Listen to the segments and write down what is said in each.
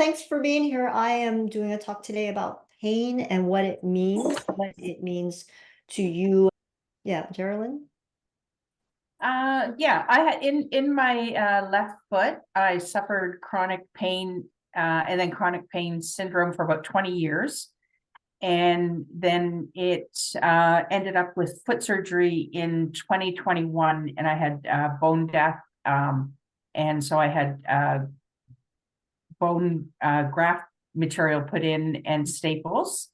thanks for being here. I am doing a talk today about pain and what it means to you. Yeah, Geraldine? Yeah, I had in my left foot, I suffered chronic pain and then chronic pain syndrome for about 20 years. And then it ended up with foot surgery in 2021, and I had bone death. And so I had bone graft material put in and staples.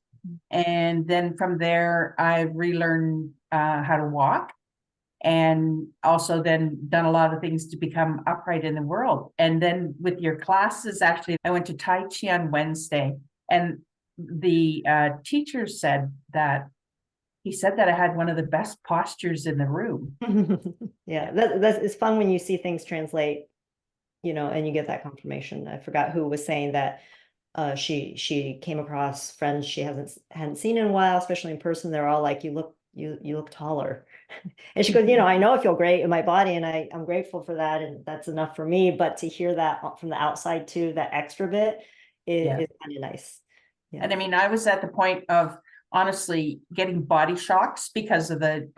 And then from there, I relearned how to walk, and also then done a lot of things to become upright in the world. And then with your classes, actually, I went to Tai Chi on Wednesday, and the teacher said that he said that I had one of the best postures in the room. Yeah, that's it's fun when you see things translate, and you get that confirmation. I forgot who was saying that she came across friends she hadn't seen in a while, especially in person. They're all like, you look taller. And she goes, I know I feel great in my body, and I'm grateful for that, and that's enough for me. But to hear that from the outside too, that extra bit Yeah. is kind of nice. Yeah. And I mean, I was at the point of honestly getting body shocks because of the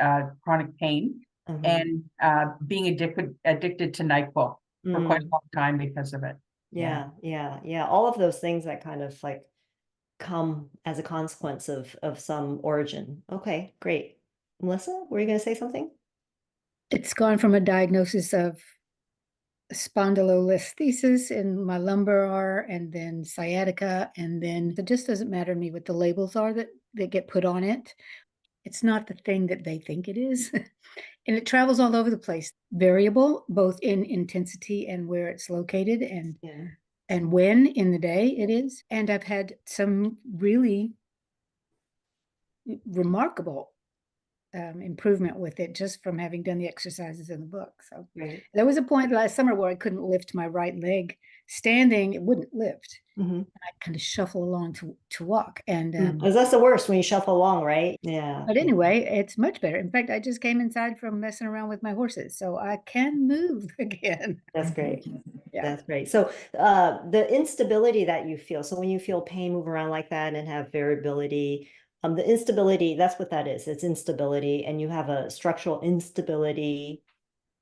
chronic pain, and being addicted to NyQuil for quite a long time because of it. Yeah. All of those things that kind of like come as a consequence of some origin. Okay, great. Melissa, were you going to say something? It's gone from a diagnosis of spondylolisthesis in my lumbar, and then sciatica, and then it just doesn't matter to me what the labels are that get put on it. It's not the thing that they think it is. And it travels all over the place, variable, both in intensity and where it's located, and when in the day it is. And I've had some really remarkable improvement with it just from having done the exercises in the book. So there was a point last summer where I couldn't lift my right leg standing. It wouldn't lift. I'd kind of shuffle along to walk. And that's the worst, when you shuffle along, right? Yeah. But anyway, it's much better. In fact, I just came inside from messing around with my horses, so I can move again. That's great. Yeah. That's great. So the instability that you feel, so when you feel pain move around like that and have variability, the instability, that's what that is. It's instability, and you have a structural instability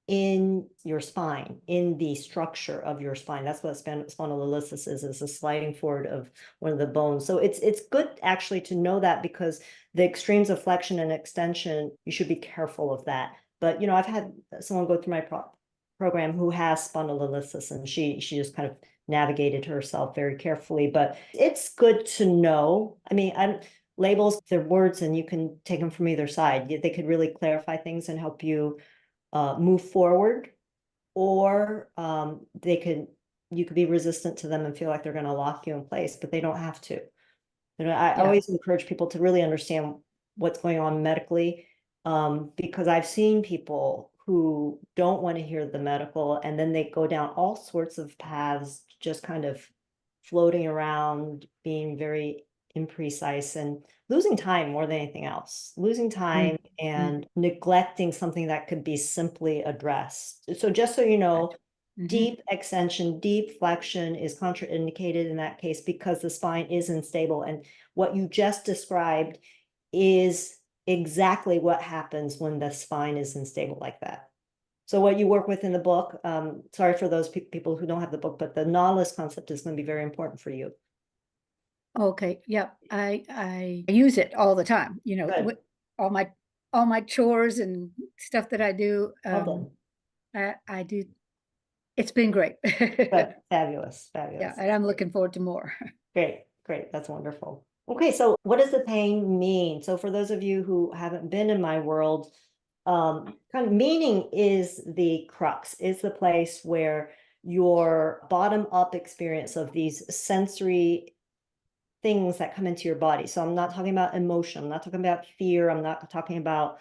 in your spine, in the structure of your spine. That's what spondylolisthesis is a sliding forward of one of the bones. So it's good actually to know that, because the extremes of flexion and extension, you should be careful of that. But I've had someone go through my program who has spondylolisthesis, and she just kind of navigated herself very carefully. But it's good to know. I mean, labels, they're words, and you can take them from either side. They could really clarify things and help you move forward, or you could be resistant to them and feel like they're going to lock you in place, but they don't have to. I always encourage people to really understand what's going on medically, because I've seen people who don't want to hear the medical, and then they go down all sorts of paths, just kind of floating around, being very imprecise and losing time more than anything else, losing time and neglecting something that could be simply addressed. So just so you know, deep extension, deep flexion is contraindicated in that case, because the spine is unstable. And what you just described is exactly what happens when the spine is unstable like that. So what you work with in the book, sorry for those people who don't have the book, but the Nautilus concept is going to be very important for you. Okay. Yep. I use it all the time, with all my chores and stuff that I do. I do. It's been great. Fabulous. Yeah, and I'm looking forward to more. Great. That's wonderful. Okay, so what does the pain mean? So for those of you who haven't been in my world, kind of meaning is the crux, is the place where your bottom-up experience of these sensory things that come into your body. So I'm not talking about emotion, I'm not talking about fear, I'm not talking about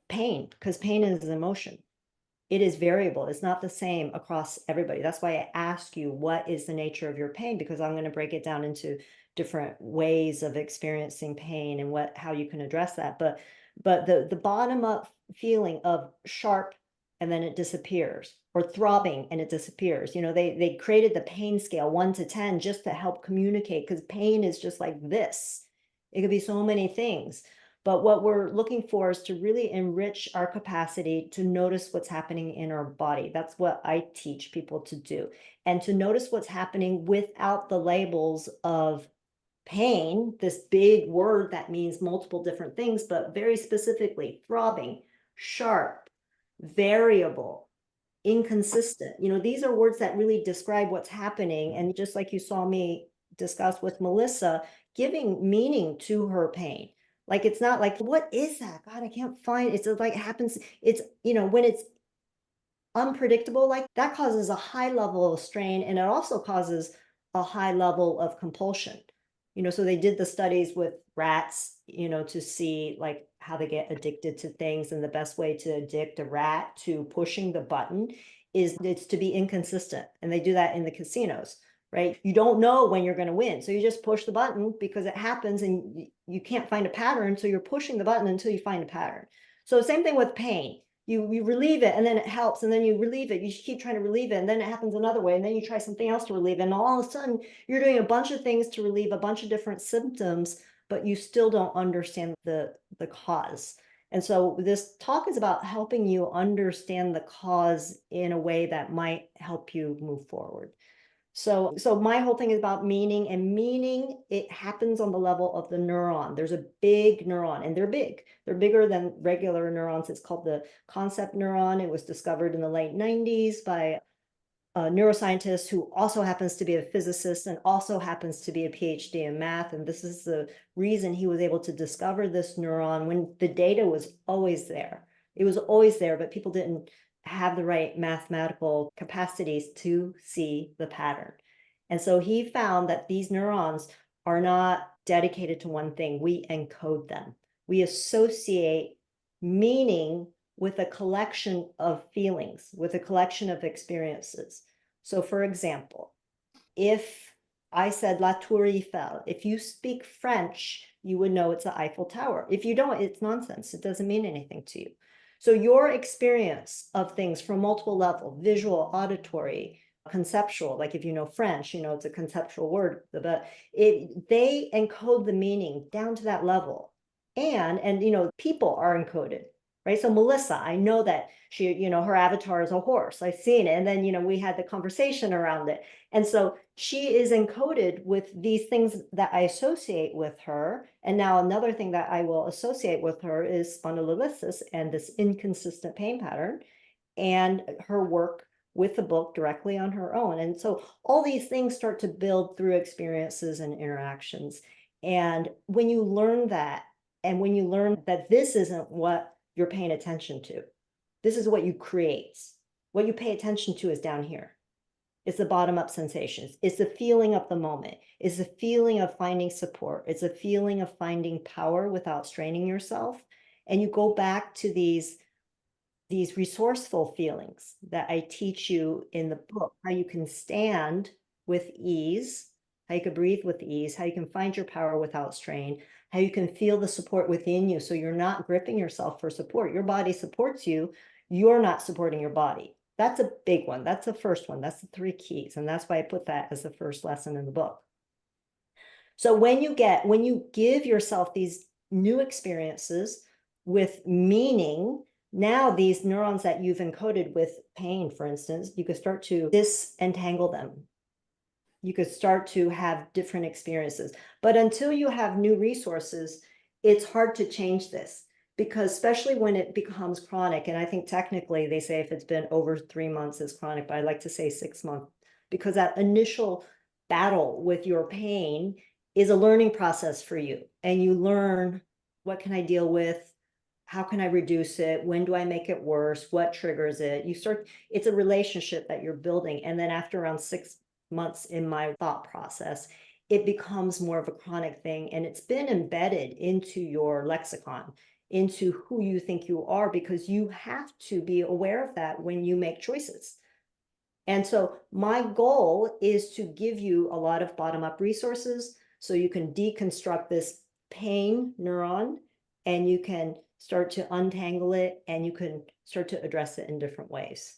pain, because pain is an emotion. It is variable. It's not the same across everybody. That's why I ask you, what is the nature of your pain? Because I'm going to break it down into different ways of experiencing pain and how you can address that. But the bottom up feeling of sharp and then it disappears, or throbbing and it disappears. You know, they created the pain scale 1 to 10 just to help communicate, because pain is just like this. It could be so many things. But what we're looking for is to really enrich our capacity to notice what's happening in our body. That's what I teach people to do. And to notice what's happening without the labels of pain, this big word that means multiple different things, but very specifically throbbing, sharp, variable, inconsistent. You know, these are words that really describe what's happening. And just like you saw me discuss with Melissa, giving meaning to her pain. Like, it's not like, what is that? God, I can't find, it's like it happens. It's, you know, when it's unpredictable, like that causes a high level of strain, and it also causes a high level of compulsion. You know, so they did the studies with rats, you know, to see like how they get addicted to things, and the best way to addict a rat to pushing the button is it's to be inconsistent. And they do that in the casinos, right? You don't know when you're going to win, so you just push the button because it happens, and you can't find a pattern, so you're pushing the button until you find a pattern. So same thing with pain. You relieve it, and then it helps, and then you relieve it, you keep trying to relieve it, and then it happens another way, and then you try something else to relieve it, and all of a sudden you're doing a bunch of things to relieve a bunch of different symptoms, but you still don't understand the cause. And so this talk is about helping you understand the cause in a way that might help you move forward. So my whole thing is about meaning, and meaning, it happens on the level of the neuron. There's a big neuron, and they're big. They're bigger than regular neurons. It's called the concept neuron. It was discovered in the late 90s by a neuroscientist who also happens to be a physicist and also happens to be a PhD in math. And this is the reason he was able to discover this neuron when the data was always there. It was always there, but people didn't have the right mathematical capacities to see the pattern. And so he found that these neurons are not dedicated to one thing. We encode them. We associate meaning with a collection of feelings, with a collection of experiences. So for example, if I said La Tour Eiffel, if you speak French, you would know it's the Eiffel Tower. If you don't, it's nonsense. It doesn't mean anything to you. So your experience of things from multiple levels, visual, auditory, conceptual, like if you know French, you know it's a conceptual word, but they encode the meaning down to that level. And you know, people are encoded, right? So Melissa, I know that she, you know, her avatar is a horse. I've seen it. And then, you know, we had the conversation around it. And so she is encoded with these things that I associate with her. And now another thing that I will associate with her is spondylolisthesis and this inconsistent pain pattern, and her work with the book directly on her own. And so all these things start to build through experiences and interactions. And when you learn that, and when you learn that this isn't what you're paying attention to, this is what you create. What you pay attention to is down here. It's the bottom-up sensations. It's the feeling of the moment. It's the feeling of finding support. It's a feeling of finding power without straining yourself. And you go back to these resourceful feelings that I teach you in the book, how you can stand with ease, how you can breathe with ease, how you can find your power without strain, how you can feel the support within you so you're not gripping yourself for support. Your body supports you. You're not supporting your body. That's a big one. That's the first one. That's the 3 keys. And that's why I put that as the first lesson in the book. So when you give yourself these new experiences with meaning, now these neurons that you've encoded with pain, for instance, you could start to disentangle them. You could start to have different experiences. But until you have new resources, it's hard to change this, because especially when it becomes chronic, and I think technically they say if it's been over 3 months, it's chronic, but I like to say 6 months, because that initial battle with your pain is a learning process for you. And you learn, what can I deal with? How can I reduce it? When do I make it worse? What triggers it? It's a relationship that you're building. And then after around 6 months in my thought process, it becomes more of a chronic thing. And it's been embedded into your lexicon, into who you think you are, because you have to be aware of that when you make choices. And so my goal is to give you a lot of bottom-up resources so you can deconstruct this pain neuron, and you can start to untangle it, and you can start to address it in different ways.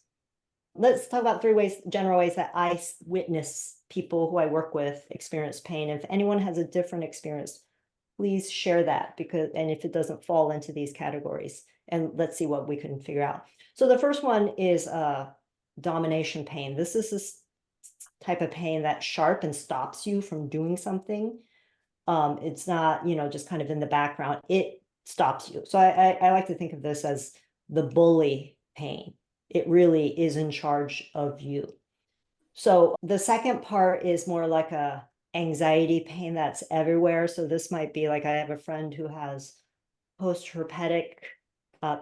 Let's talk about 3 ways, general ways that I witness people who I work with experience pain. If anyone has a different experience, please share that, because, and if it doesn't fall into these categories, and let's see what we can figure out. So the first one is domination pain. This is this type of pain that's sharp and stops you from doing something. It's not, just kind of in the background. It stops you. So I like to think of this as the bully pain. It really is in charge of you. So the second part is more like a anxiety pain that's everywhere. So this might be like, I have a friend who has post-herpetic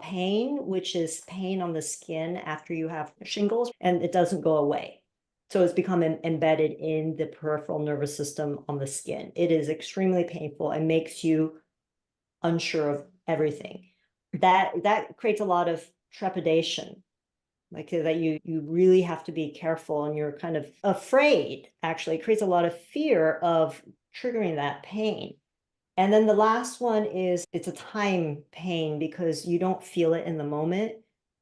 pain, which is pain on the skin after you have shingles, and it doesn't go away. So it's become embedded in the peripheral nervous system on the skin. It is extremely painful and makes you unsure of everything. That creates a lot of trepidation, like that you really have to be careful, and you're kind of afraid. Actually, it creates a lot of fear of triggering that pain. And then the last one is, it's a time pain, because you don't feel it in the moment.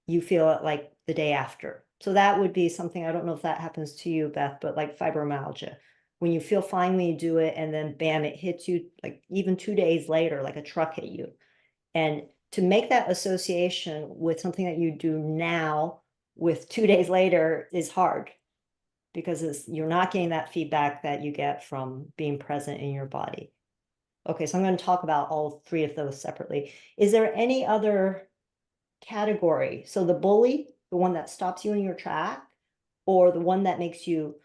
You feel it like the day after. So that would be something, I don't know if that happens to you, Beth, but like fibromyalgia, when you feel fine when you do it, and then bam, it hits you like even 2 days later, like a truck hit you. And to make that association with something that you do now with 2 days later is hard, because you're not getting that feedback that you get from being present in your body. Okay, so I'm going to talk about all 3 of those separately. Is there any other category? So the bully, the one that stops you in your track, or the one that makes you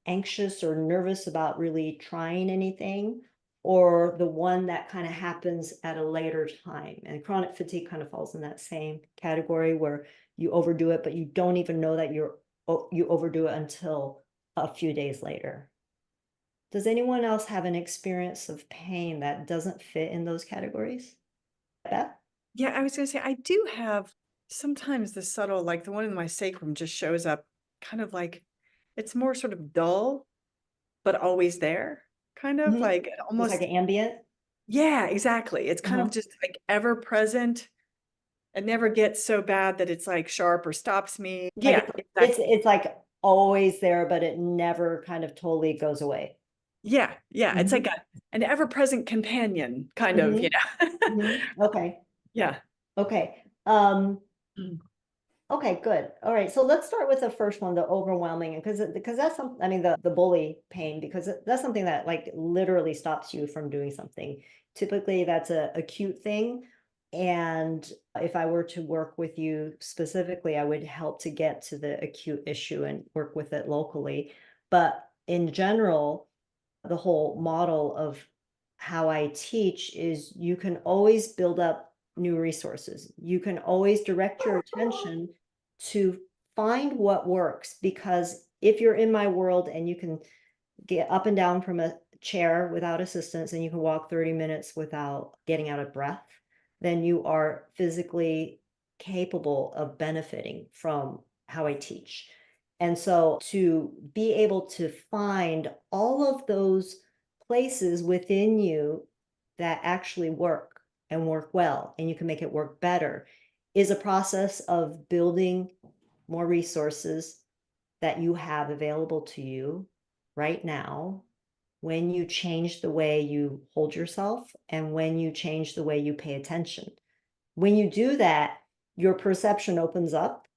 anxious or nervous about really trying anything, or the one that kind of happens at a later time? And chronic fatigue kind of falls in that same category, where you overdo it, but you don't even know that you overdo it until a few days later. Does anyone else have an experience of pain that doesn't fit in those categories? Beth? Yeah, I was gonna say, I do have sometimes the subtle, like the one in my sacrum just shows up kind of like, it's more sort of dull, but always there, kind of like It's almost, like an ambient? yeah, exactly. It's kind of just like ever present. It never gets so bad that it's like sharp or stops me. Yeah, Like exactly. it's like always there, but it never kind of totally goes away. Yeah, it's like Mhm. an ever-present companion, kind of, you know. Okay. Yeah. Okay. Mm. Okay, good. All right. So let's start with the first one, the overwhelming, because that's I mean, the bully pain, because that's something that like literally stops you from doing something. Typically that's a acute thing. And if I were to work with you specifically, I would help to get to the acute issue and work with it locally. But in general, the whole model of how I teach is, you can always build up new resources. You can always direct your attention to find what works, because if you're in my world and you can get up and down from a chair without assistance, and you can walk 30 minutes without getting out of breath, then you are physically capable of benefiting from how I teach. And so to be able to find all of those places within you that actually work and work well, and you can make it work better, is a process of building more resources that you have available to you right now, when you change the way you hold yourself and when you change the way you pay attention. When you do that, your perception opens up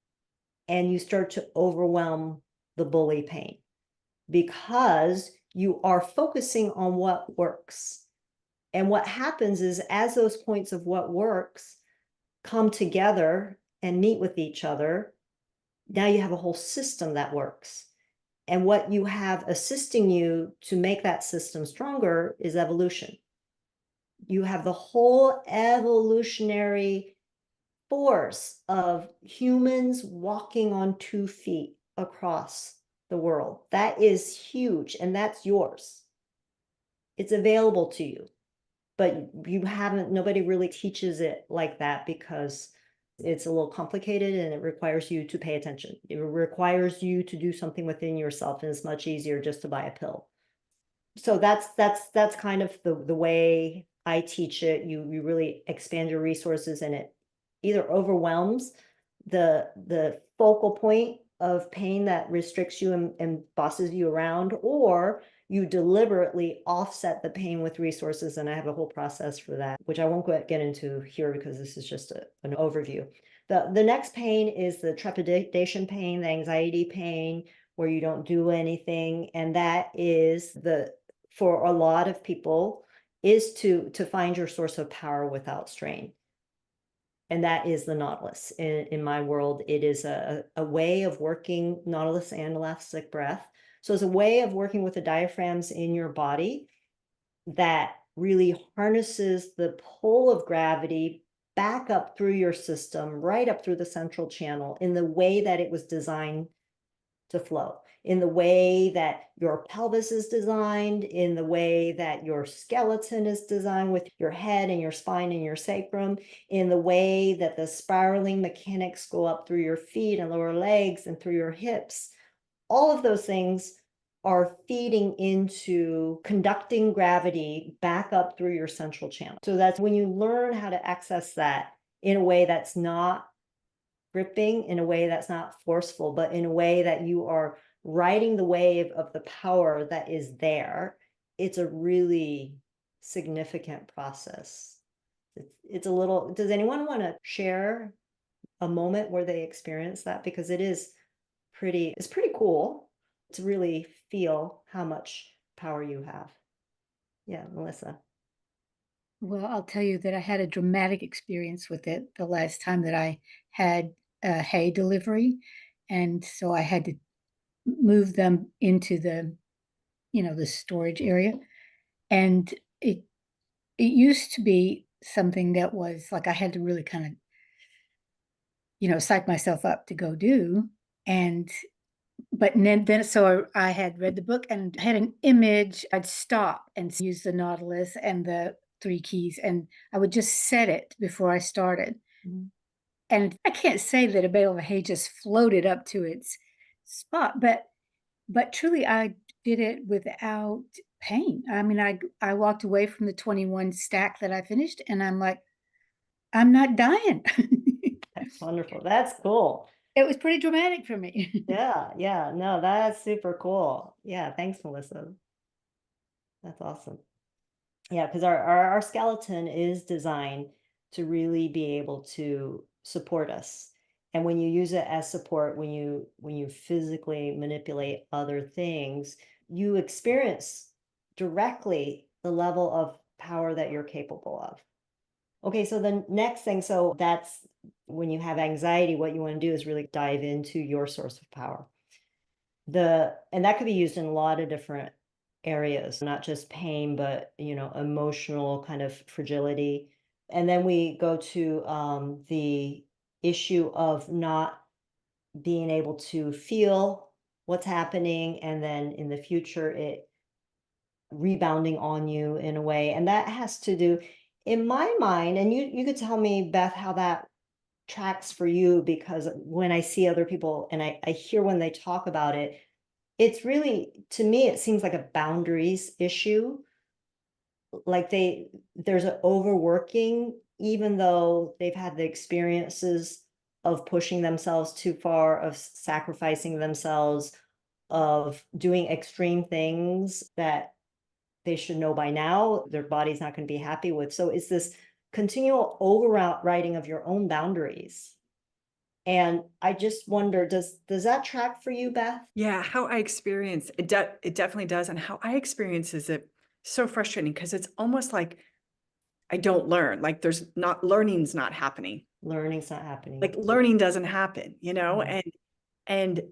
and you start to overwhelm the bully pain, because you are focusing on what works. And what happens is, as those points of what works come together and meet with each other, now you have a whole system that works. And what you have assisting you to make that system stronger is evolution. You have the whole evolutionary force of humans walking on 2 feet across the world. That is huge, and that's yours. It's available to you, but nobody really teaches it like that, because it's a little complicated and it requires you to pay attention. It requires you to do something within yourself, and it's much easier just to buy a pill. So that's kind of the way I teach it. You really expand your resources, and it either overwhelms the focal point of pain that restricts you and bosses you around, or you deliberately offset the pain with resources. And I have a whole process for that, which I won't get into here because this is just an overview. The next pain is the trepidation pain, the anxiety pain, where you don't do anything. And that is for a lot of people, is to find your source of power without strain. And that is the Nautilus. In my world, it is a way of working Nautilus and elastic breath. So it's a way of working with the diaphragms in your body that really harnesses the pull of gravity back up through your system, right up through the central channel in the way that it was designed to flow, in the way that your pelvis is designed, in the way that your skeleton is designed with your head and your spine and your sacrum, in the way that the spiraling mechanics go up through your feet and lower legs and through your hips. All of those things are feeding into conducting gravity back up through your central channel. So that's when you learn how to access that in a way that's not gripping, in a way that's not forceful, but in a way that you are riding the wave of the power that is there. It's a really significant process. It's a little, does anyone want to share a moment where they experienced that? Because it's pretty cool to really feel how much power you have. Yeah, Melissa. Well, I'll tell you that I had a dramatic experience with it the last time that I had a hay delivery. And so I had to move them into the storage area. And it used to be something that was like I had to really kind of, psych myself up to go do. But then so I had read the book and had an image. I'd stop and use the Nautilus and the 3 keys, and I would just set it before I started. Mhm. And I can't say that a bale of hay just floated up to its spot, but truly I did it without pain. I mean, I walked away from the 21 stack that I finished, and I'm like, I'm not dying. That's wonderful. That's cool. It was pretty dramatic for me. Yeah, no, that's super cool. Yeah, thanks, Melissa. That's awesome. Yeah, because our skeleton is designed to really be able to support us. And when you use it as support, when you physically manipulate other things, you experience directly the level of power that you're capable of. Okay, so the next thing, so that's when you have anxiety, what you want to do is really dive into your source of power. And that could be used in a lot of different areas, not just pain, but emotional kind of fragility. And then we go to the issue of not being able to feel what's happening, and then in the future it rebounding on you in a way. And that has to do, in my mind, and you could tell me, Beth, how that tracks for you, because when I see other people and I hear when they talk about it, it's really, to me, it seems like a boundaries issue. Like there's an overworking, even though they've had the experiences of pushing themselves too far, of sacrificing themselves, of doing extreme things that they should know by now their body's not going to be happy with. So it's this continual overriding of your own boundaries. And I just wonder, does that track for you, Beth? Yeah, how I experience it, it definitely does. And how I experience is it so frustrating because it's almost like I don't learn. Like learning's not happening. Learning's not happening. Like learning doesn't happen, and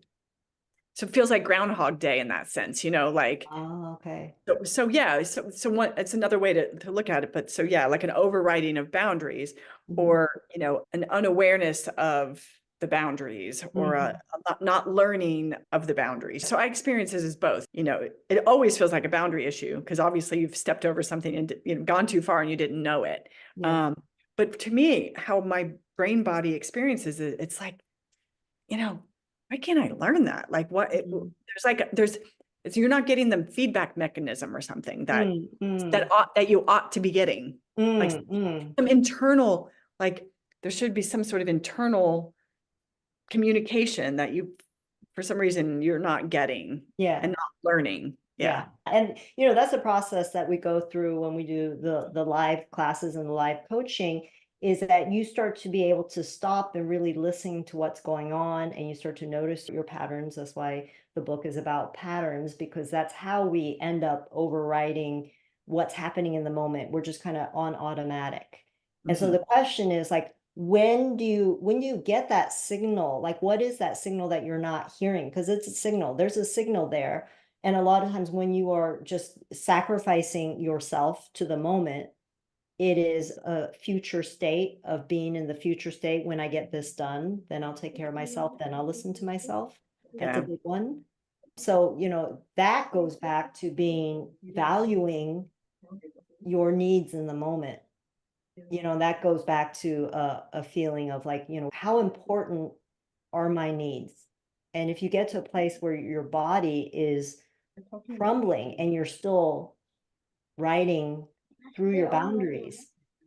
so it feels like Groundhog Day in that sense, like. Oh, okay. So yeah, so one, it's another way to look at it. But so yeah, like an overriding of boundaries, or an unawareness of the boundaries, or a not learning of the boundaries. So I experience this as both. It always feels like a boundary issue because obviously you've stepped over something and gone too far and you didn't know it. Yeah. But to me, how my brain body experiences it, it's like, why can't I learn that? Like you're not getting the feedback mechanism or something that you ought to be getting. Like some internal, like there should be some sort of internal communication that you, for some reason, you're not getting Yeah. and not learning. Yeah. And that's a process that we go through when we do the live classes and the live coaching, is that you start to be able to stop and really listen to what's going on, and you start to notice your patterns. That's why the book is about patterns, because that's how we end up overriding what's happening in the moment. We're just kind of on automatic. And so the question is, like, when do you get that signal? Like, what is that signal that you're not hearing? Because it's a signal. There's a signal there. And a lot of times when you are just sacrificing yourself to the moment, it is a future state of being in the future state. When I get this done, then I'll take care of myself. Then I'll listen to myself. That's a big one. So, that goes back to valuing your needs in the moment. That goes back to a feeling of, like, how important are my needs? And if you get to a place where your body is crumbling and you're still riding through your boundaries,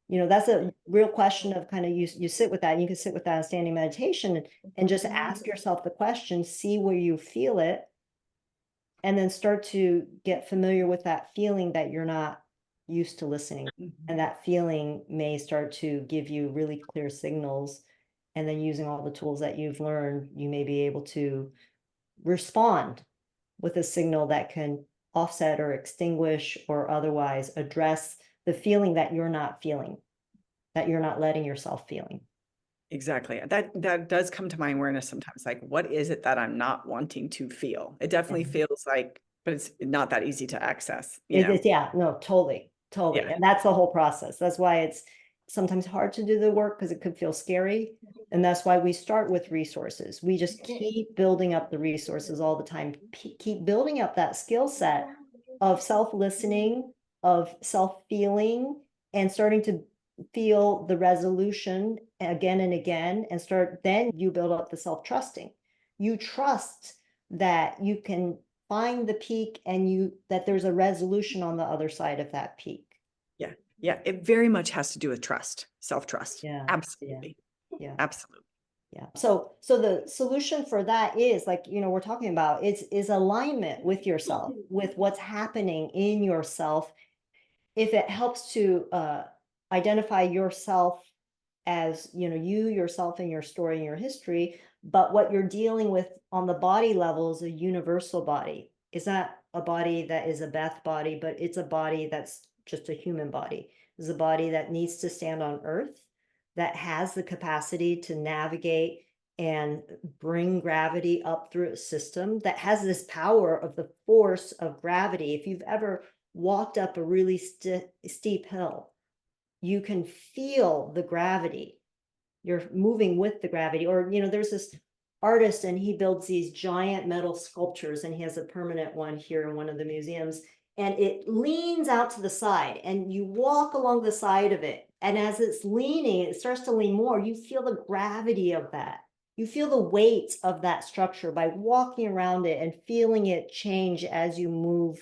that's a real question of kind of, you sit with that, and you can sit with that in standing meditation and just ask yourself the question, see where you feel it, and then start to get familiar with that feeling that you're not used to listening. And that feeling may start to give you really clear signals. And then, using all the tools that you've learned, you may be able to respond with a signal that can offset or extinguish or otherwise address the feeling that you're not feeling, that you're not letting yourself feeling. Exactly. That does come to my awareness sometimes. Like, what is it that I'm not wanting to feel? It definitely feels like, but it's not that easy to access. Yeah, no, totally. Yeah. And that's the whole process. That's why it's sometimes hard to do the work, because it could feel scary. And that's why we start with resources. We just keep building up the resources all the time, keep building up that skill set of self-listening, of self-feeling, and starting to feel the resolution again and again, and then you build up the self-trusting. You trust that you can find the peak, and that there's a resolution on the other side of that peak. Yeah. It very much has to do with trust, self-trust. Yeah. Absolutely. Yeah. Absolutely. Yeah. So the solution for that is, like, we're talking about, is alignment with yourself, with what's happening in yourself. If it helps to identify yourself as, you, yourself, and your story and your history, but what you're dealing with on the body level is a universal body. It's not a body that is a Beth body, but it's a body that's just a human body. It's a body that needs to stand on earth, that has the capacity to navigate and bring gravity up through a system, that has this power of the force of gravity. If you've ever walked up a really steep hill, you can feel the gravity. You're moving with the gravity. Or, there's this artist, and he builds these giant metal sculptures, and he has a permanent one here in one of the museums, and it leans out to the side, and you walk along the side of it. And as it's leaning, it starts to lean more. You feel the gravity of that. You feel the weight of that structure by walking around it and feeling it change as you move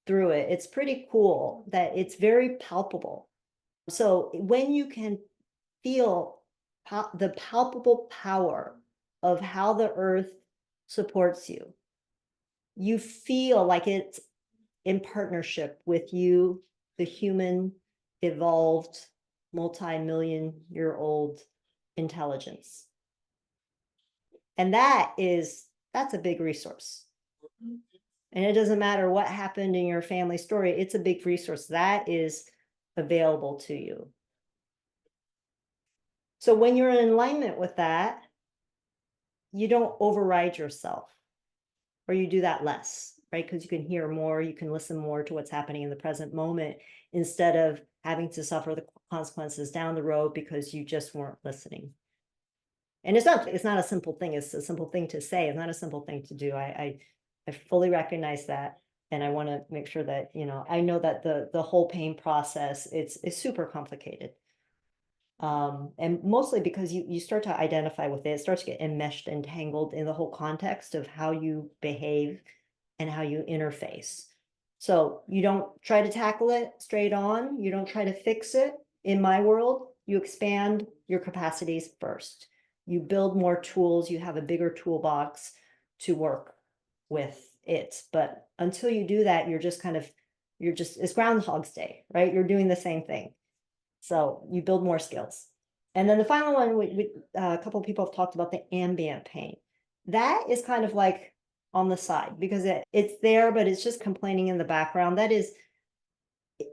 through it. It's pretty cool that it's very palpable. So when you can feel the palpable power of how the earth supports you, you feel like it's in partnership with you, the human, evolved, multi-million-year-old intelligence. And that's a big resource. And it doesn't matter what happened in your family story, it's a big resource that is available to you. So when you're in alignment with that, you don't override yourself, or you do that less, right? Because you can hear more, you can listen more to what's happening in the present moment, instead of having to suffer the consequences down the road because you just weren't listening. And it's not a simple thing. It's a simple thing to say. It's not a simple thing to do. I fully recognize that. And I want to make sure that, I know that the whole pain process, it's super complicated. And mostly because you start to identify with it starts to get enmeshed, entangled in the whole context of how you behave and how you interface. So you don't try to tackle it straight on. You don't try to fix it. In my world, you expand your capacities first. you build more tools, you have a bigger toolbox to work with it. But until you do that, it's Groundhog's Day, right? You're doing the same thing. So you build more skills. And then the final one, a couple of people have talked about the ambient pain. That is kind of like on the side because it's there, but it's just complaining in the background. That is,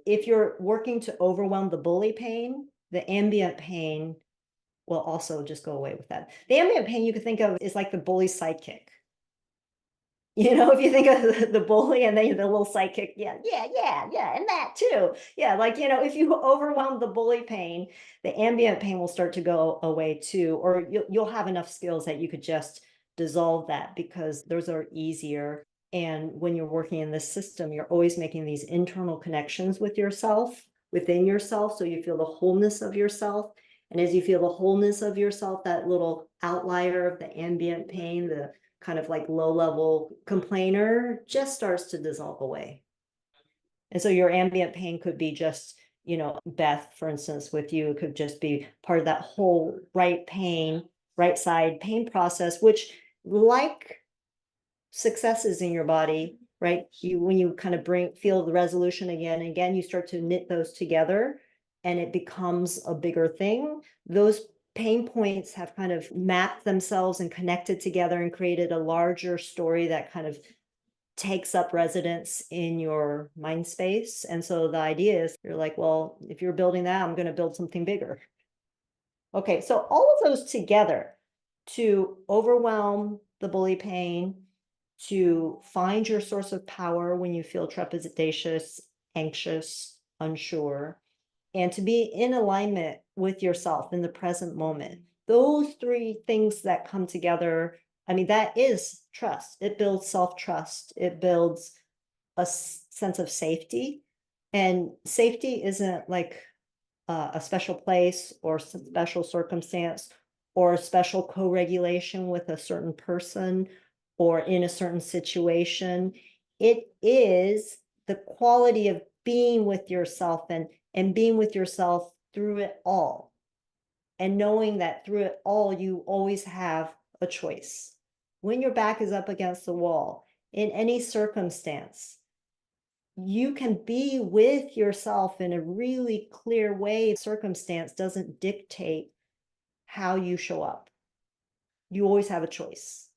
if you're working to overwhelm the bully pain, the ambient pain will also just go away with that. The ambient pain you could think of is like the bully's sidekick. If you think of the bully and then the little sidekick, yeah, and that too. Yeah, like, if you overwhelm the bully pain, the ambient pain will start to go away too, or you'll have enough skills that you could just dissolve that because those are easier. And when you're working in this system, you're always making these internal connections with yourself, within yourself, so you feel the wholeness of yourself. And as you feel the wholeness of yourself, that little outlier of the ambient pain, the kind of like low level complainer just starts to dissolve away. And so your ambient pain could be just, Beth, for instance, with you, it could just be part of that whole right side pain process, which, like successes in your body, right? When you kind of feel the resolution again and again, you start to knit those together and it becomes a bigger thing. Those pain points have kind of mapped themselves and connected together and created a larger story that kind of takes up residence in your mind space. And so the idea is you're like, well, if you're building that, I'm going to build something bigger. Okay, so all of those together to overwhelm the bully pain, to find your source of power when you feel trepidatious, anxious, unsure, and to be in alignment with yourself in the present moment. Those three things that come together, I mean, that is trust. It builds self-trust. It builds a sense of safety. And safety isn't like a special place or special circumstance or a special co-regulation with a certain person or in a certain situation. It is the quality of being with yourself and being with yourself through it all. And knowing that through it all, you always have a choice. When your back is up against the wall, in any circumstance, you can be with yourself in a really clear way. Circumstance doesn't dictate how you show up. You always have a choice.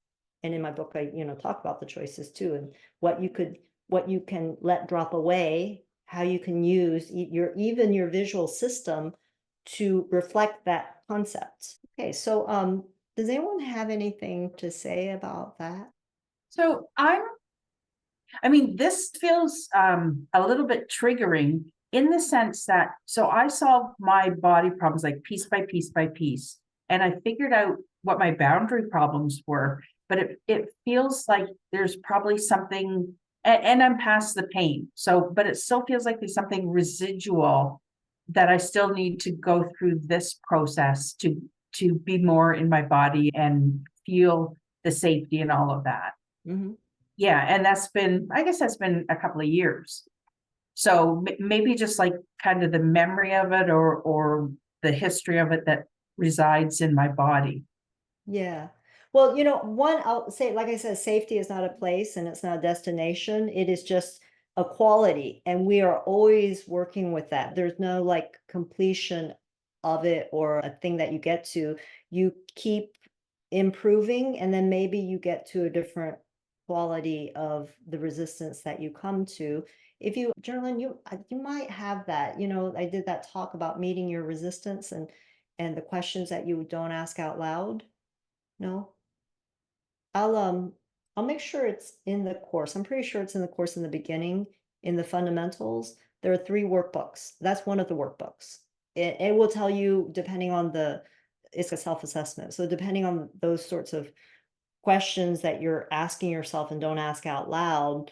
And in my book, I, talk about the choices too, and what you can let drop away, how you can use even your visual system to reflect that concept. Okay, so does anyone have anything to say about that? So this feels a little bit triggering in the sense that, so I solved my body problems like piece by piece by piece, and I figured out what my boundary problems were, but it feels like there's probably something, and I'm past the pain. So, but it still feels like there's something residual that I still need to go through this process to be more in my body and feel the safety and all of that. Mm-hmm. Yeah, and I guess that's been a couple of years. So maybe just like kind of the memory of it or the history of it that resides in my body. Yeah. Well, I'll say, like I said, safety is not a place and it's not a destination. It is just a quality. And we are always working with that. There's no like completion of it or a thing that you get to. You keep improving and then maybe you get to a different quality of the resistance that you come to. If you journal, you might have that. I did that talk about meeting your resistance and the questions that you don't ask out loud. No, I'll make sure it's in the course. I'm pretty sure it's in the course in the beginning, in the fundamentals. There are 3 workbooks. That's one of the workbooks. It will tell you depending on it's a self-assessment. So depending on those sorts of questions that you're asking yourself and don't ask out loud,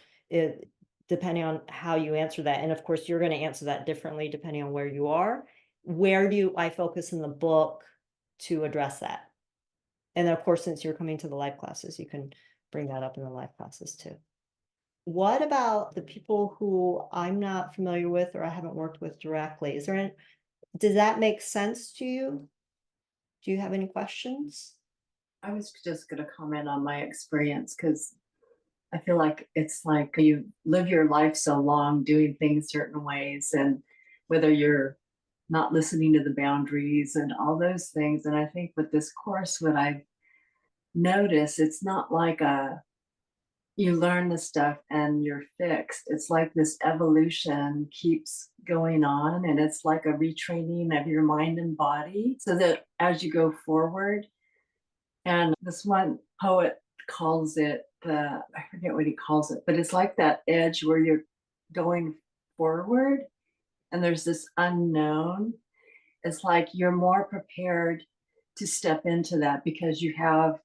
depending on how you answer that. And of course, you're going to answer that differently depending on where you are. Where do I focus in the book to address that? And of course, since you're coming to the live classes, you can bring that up in the live classes too. What about the people who I'm not familiar with or I haven't worked with directly? Does that make sense to you? Do you have any questions? I was just going to comment on my experience because I feel like it's like you live your life so long doing things certain ways, and whether you're not listening to the boundaries and all those things. And I think with this course, what I've noticed, it's not like you learn the stuff and you're fixed. It's like this evolution keeps going on, and it's like a retraining of your mind and body so that as you go forward, and this one poet calls it I forget what he calls it, but it's like that edge where you're going forward and there's this unknown. It's like you're more prepared to step into that because you have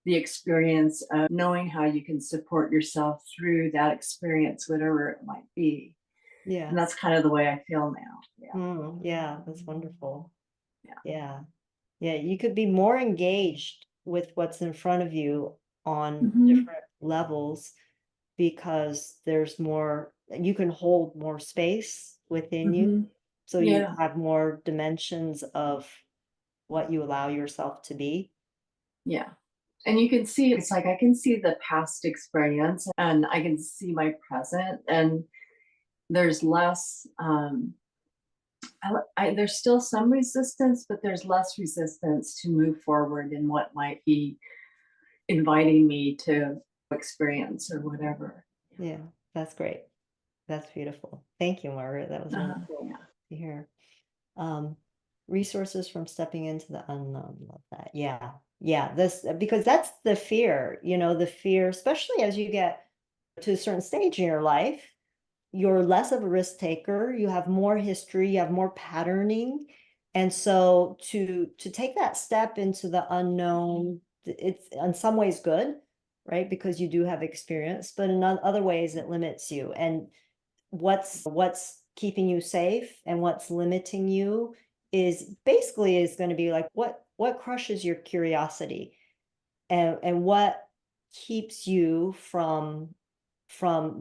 the experience of knowing how you can support yourself through that experience, whatever it might be. Yeah. And that's kind of the way I feel now. Yeah. Yeah, that's wonderful. Yeah. Yeah. Yeah, you could be more engaged with what's in front of you on Mhm. different levels because there's more, you can hold more space within you. Mhm. So you Yeah. have more dimensions of what you allow yourself to be. Yeah. And you can see, it's like I can see the past experience and I can see my present, and there's less there's still some resistance, but there's less resistance to move forward in what might be inviting me to experience or whatever. Yeah, that's great. That's beautiful. Thank you, Margaret. That was wonderful Yeah. to hear. Um, resources from stepping into the unknown. Love that. Yeah. Yeah. This, because that's the fear, the fear, especially as you get to a certain stage in your life, you're less of a risk taker, you have more history, you have more patterning. And so to take that step into the unknown, it's in some ways good, right? Because you do have experience, but in other ways it limits you. And what's keeping you safe and what's limiting you is going to be like what crushes your curiosity and what keeps you from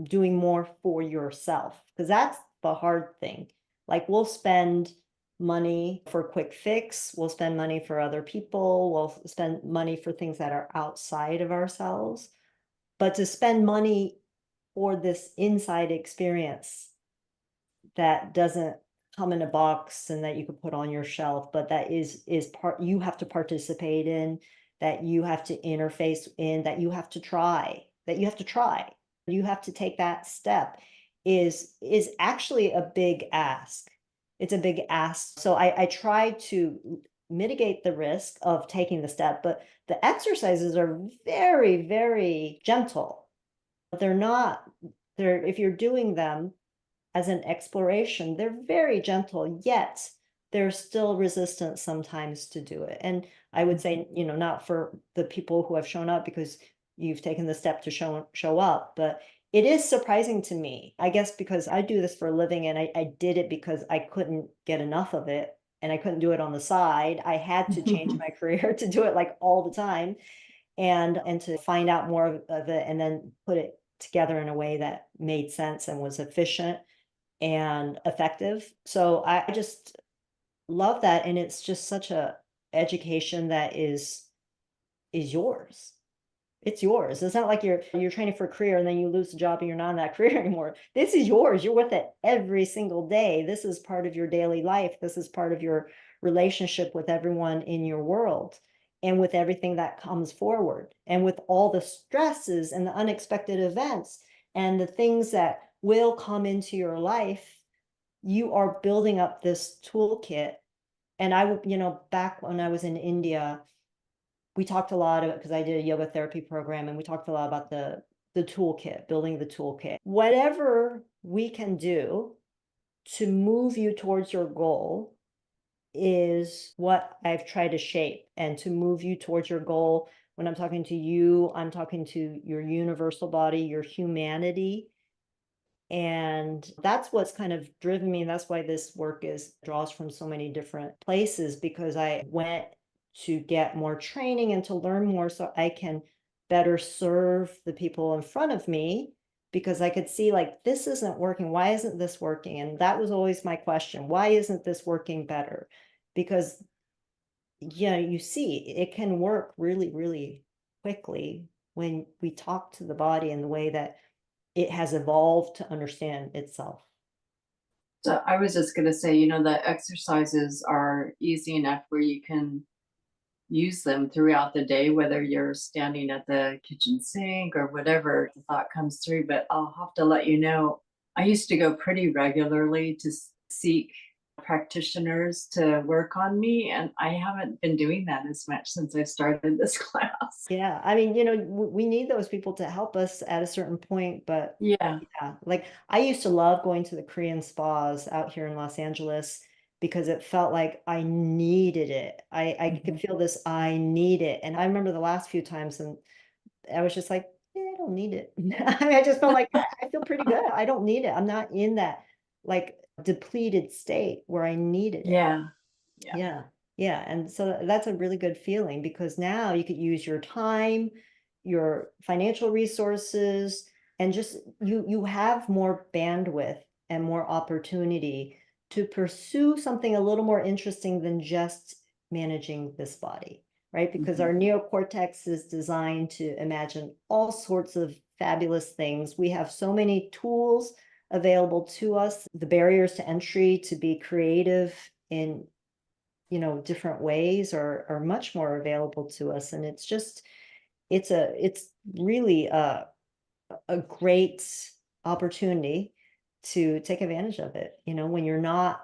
doing more for yourself, because that's the hard thing. Like we'll spend money for a quick fix, we'll spend money for other people, we'll spend money for things that are outside of ourselves, but to spend money for this inside experience that doesn't come in a box and that you could put on your shelf, but that is part you have to participate in, that you have to interface in, that you have to try, you have to take that step is actually a big ask. It's a big ask. So I try to mitigate the risk of taking the step, but the exercises are very, very gentle. They're not, they're, if you're doing them as an exploration, they're very gentle, yet there's still resistance sometimes to do it. And I would say, not for the people who have shown up because you've taken the step to show up, but it is surprising to me, I guess, because I do this for a living and I did it because I couldn't get enough of it and I couldn't do it on the side. I had to change my career to do it like all the time and to find out more of it and then put it together in a way that made sense and was efficient and effective. So I just love that. And it's just such a education that is yours. It's yours. It's not like you're training for a career and then you lose the job and you're not in that career anymore. This is yours. You're with it every single day. This is part of your daily life. This is part of your relationship with everyone in your world and with everything that comes forward and with all the stresses and the unexpected events and the things that will come into your life. You are building up this toolkit. And back when I was in India, we talked a lot about, because I did a yoga therapy program, and we talked a lot about the toolkit, building the toolkit. Whatever we can do to move you towards your goal is what I've tried to shape, and to move you towards your goal. When I'm talking to you, I'm talking to your universal body, your humanity. And that's what's kind of driven me. And that's why this work draws from so many different places, because I went to get more training and to learn more so I can better serve the people in front of me, because I could see like, this isn't working. Why isn't this working? And that was always my question. Why isn't this working better? Because yeah, you see, it can work really, really quickly when we talk to the body in the way that it has evolved to understand itself. So I was just gonna say, the exercises are easy enough where you can use them throughout the day, whether you're standing at the kitchen sink or whatever the thought comes through. But I'll have to let you know, I used to go pretty regularly to seek practitioners to work on me, and I haven't been doing that as much since I started this class. Yeah, I mean, you know, we need those people to help us at a certain point, but Yeah. yeah, like I used to love going to the Korean spas out here in Los Angeles because it felt like I needed it. I could feel this, I need it. And I remember the last few times and I was just like, I don't need it. I mean, I just felt like I feel pretty good. I don't need it. I'm not in that like depleted state where I needed it. Yeah. Yeah. Yeah. Yeah. And so that's a really good feeling because now you could use your time, your financial resources, and just you have more bandwidth and more opportunity to pursue something a little more interesting than just managing this body, right? Because our neocortex is designed to imagine all sorts of fabulous things. We have so many tools available to us, the barriers to entry to be creative in different ways are much more available to us, and it's really a great opportunity to take advantage of it, when you're not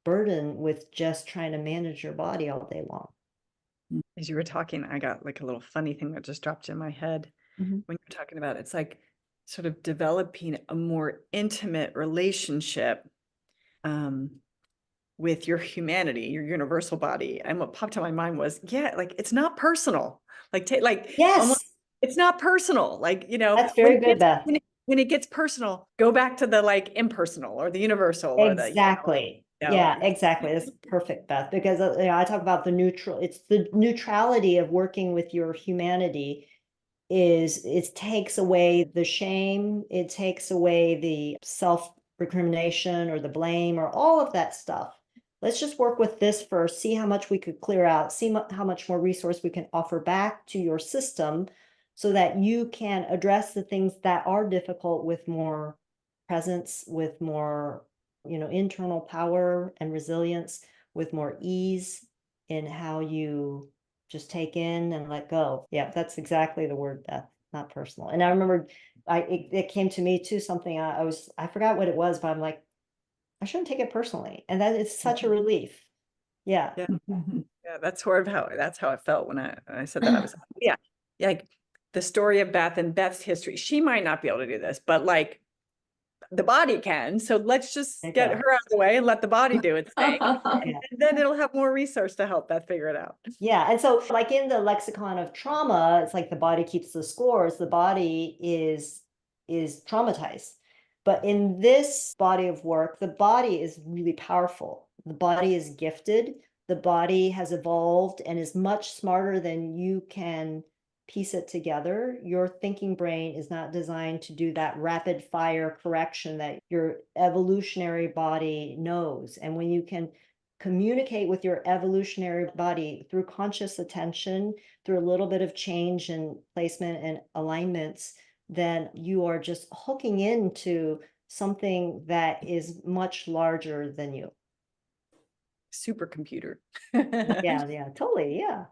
burdened with just trying to manage your body all day long. As you were talking, I got like a little funny thing that just dropped in my head Mhm. when you're talking about it's like sort of developing a more intimate relationship with your humanity, your universal body. And what popped to my mind was, yeah, like it's not personal. Like almost Yes, it's not personal. Like, that's very good, Beth. when it gets personal, go back to the like impersonal or the universal or the, Exactly. Yeah, exactly. That's perfect, Beth, because I talk about it's the neutrality of working with your humanity is it takes away the shame, it takes away the self recrimination or the blame or all of that stuff. Let's just work with this first, see how much we could clear out, see how much more resource we can offer back to your system so that you can address the things that are difficult with more presence, with more, internal power and resilience, with more ease in how you just take in and let go. Yeah, that's exactly the word, Beth, not personal. And I remember it came to me too, something I forgot what it was, but I'm like, I shouldn't take it personally. And that is such a relief. Yeah. Yeah. Yeah, that's sort of that's how it felt when I said that. I was yeah, like the story of Beth and Beth's history. She might not be able to do this, but like the body can. So let's just There you get go. her out of the way and let the body do its thing. Yeah. And then it'll have more resource to help Beth figure it out. Yeah. And so like in the lexicon of trauma, it's like the body keeps the scores. The body is traumatized. But in this body of work, the body is really powerful. The body is gifted. The body has evolved and is much smarter than you can piece it together. Your thinking brain is not designed to do that rapid fire correction that your evolutionary body knows. And when you can communicate with your evolutionary body through conscious attention, through a little bit of change in placement and alignments, then you are just hooking into something that is much larger than you. Supercomputer. Yeah, yeah, totally. Yeah.